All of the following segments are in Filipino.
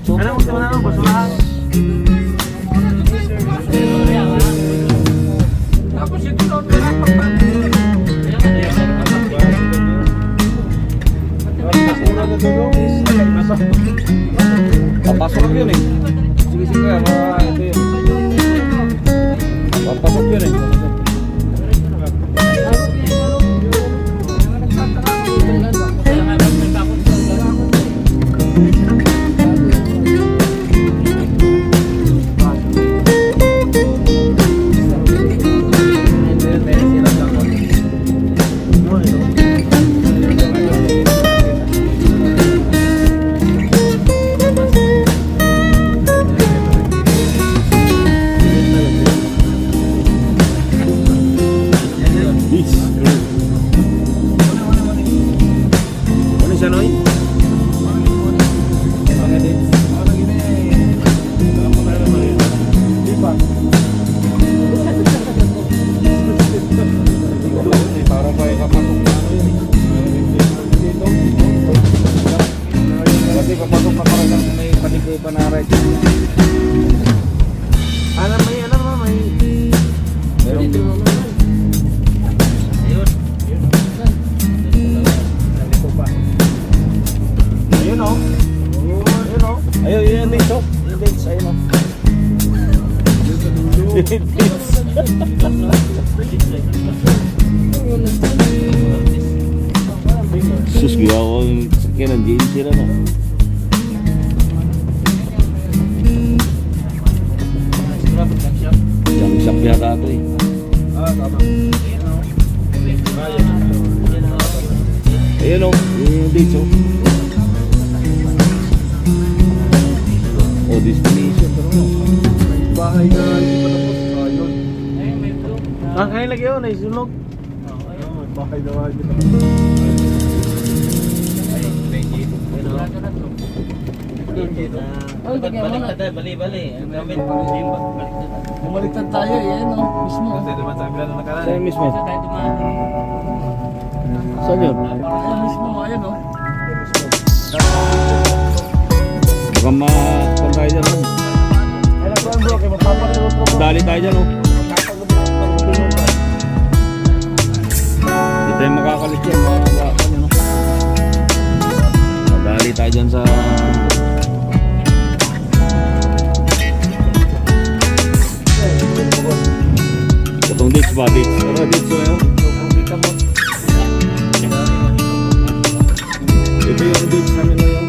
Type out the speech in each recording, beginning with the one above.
Ano gusto mo na lang? Basurahan. Tapos ito lang. Papasok yun eh. Sige kaya ito yun. Papasok yun eh. Sus, gawang sakyan ng jeans sila na. Jump shop yata ito eh. Tama. Ayun o, yung dates o. Oh, destination. Bahay na hindi pa tapos. Ayun. Ang kain lagi yun, ay sunog. Bahay na hindi pa tapos. Bali-bali. Bumaliktad tayo eh, no? Mismo. Kasi naman sa kabila na nakaraan. Saan mismo? Tayo dumaan. Saan yun? Ayun mismo, ayun no? Baka ma-kung tayo dyan. Ay, nagkuhan bro, kaya magpaparilot mo. Dali tayo dyan o. Hindi tayo makakalit yan. Makakawakan yun o. Dali tayo dyan sa... Itong dates ba? Dates? Ano dates o yun? Ito yung dates namin na yun.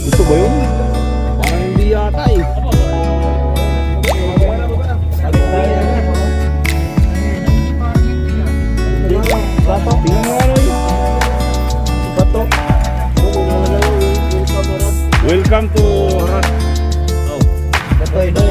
Ito ba yun? Parang hindi yata eh. Tingnan mo ano yun. Bato. Welcome to Harat. Oh. Bato ito.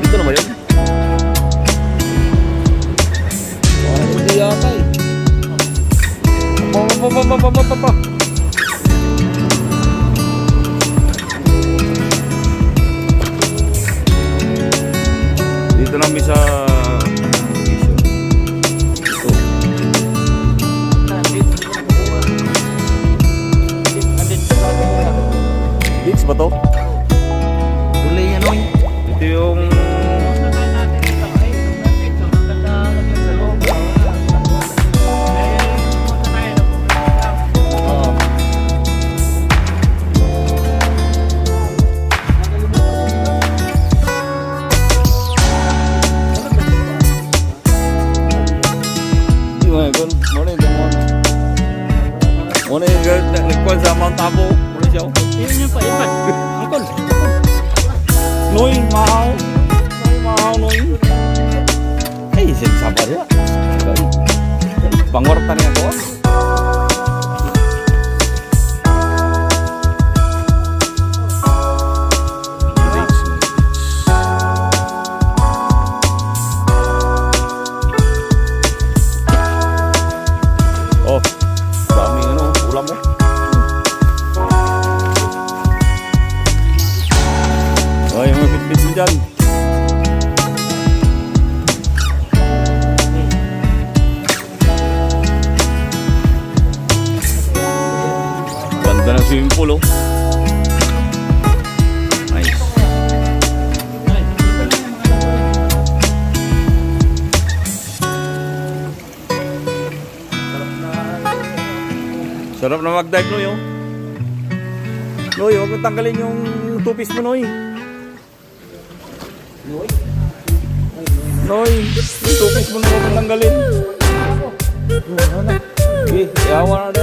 Dito na ba yun? Hindi yata eh. Pa. Dito lang sa Beach ba to? Tuloy yan oy. Ito yung Muna yung nagkuhan sa Mount Tabo. Muna siya. Yun yung pa, yun pa. Angkol. Noy, mahaw. Noy. Ay, sinasabar ya. Pangortan niya ko. dyan. Ganda ng swimming pool, oh. Nice. Sarap na mag-dive, Noy, oh. Noy, huwag mong tanggalin yung two-piece mo, Noy. Noy, yung two-piece mo na huwag mong tanggalin. Okay, yawa na na.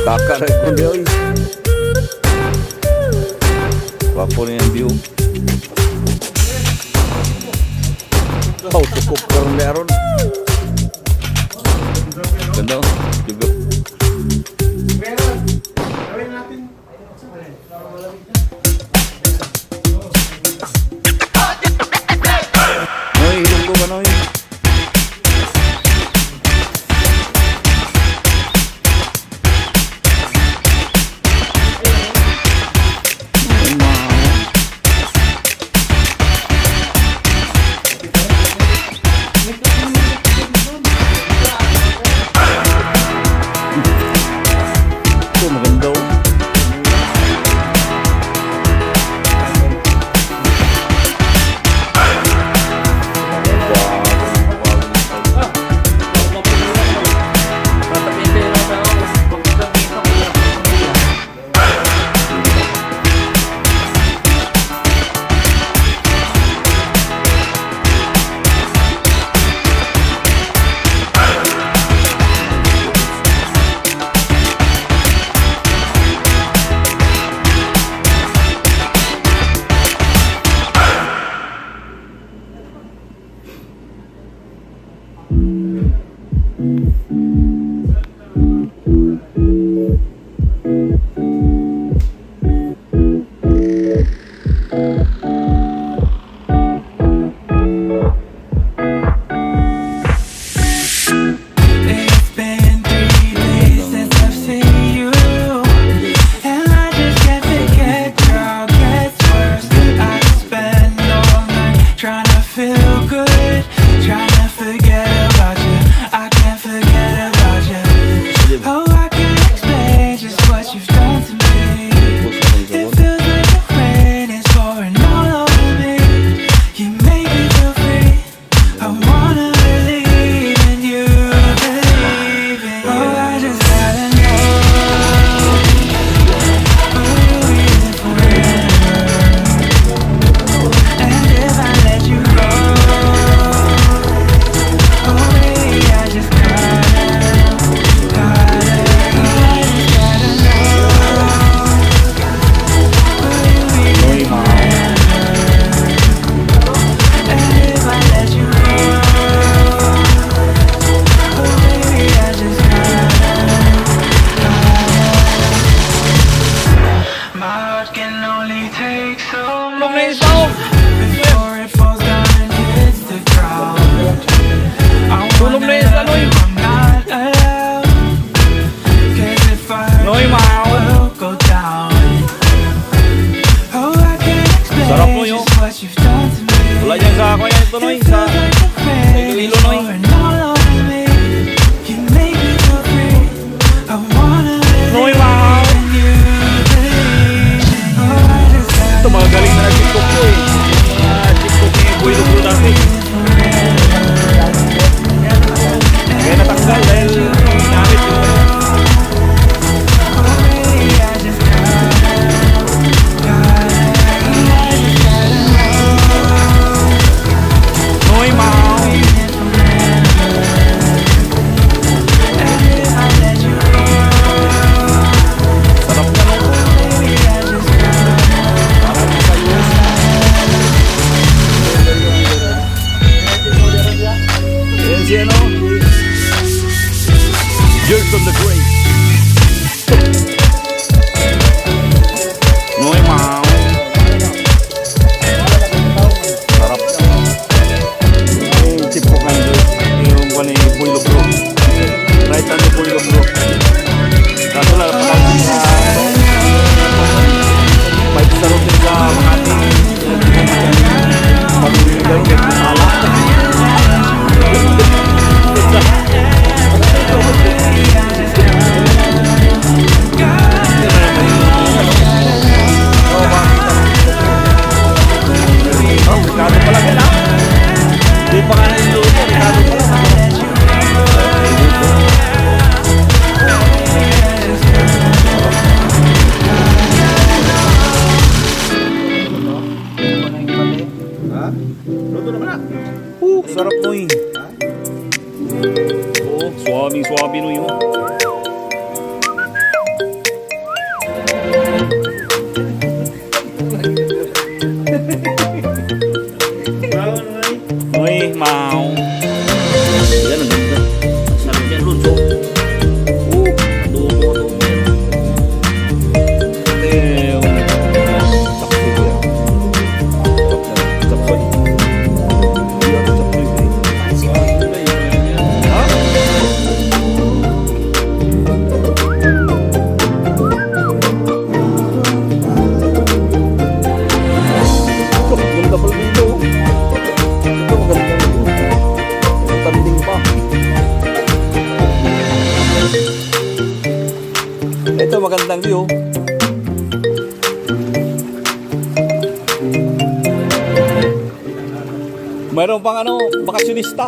Taka na yung kundi, oy. Wapo na yung view. Oh, tukok karon meron. Ganda, juga. Noy, hidung ko ba, Noy? Years on the grave. Noy mau. Sarap. Tipo kan yung kani pulo bro. Right hand pulo bro. Noy. Oh, suwabing-suwabi Noy. Oh. Noy, mau. Yan ang ganda. Sabi niya, luto. Adobo. Ew. Chapsoy ko yan. Chapsoy. Hindi ako chapsoy ko eh. Ha? Ito, ganda pala dito. Ito, maganda dito. Tanding pa. Ito, magandang view. Mayroon pang ano, bakasyonista.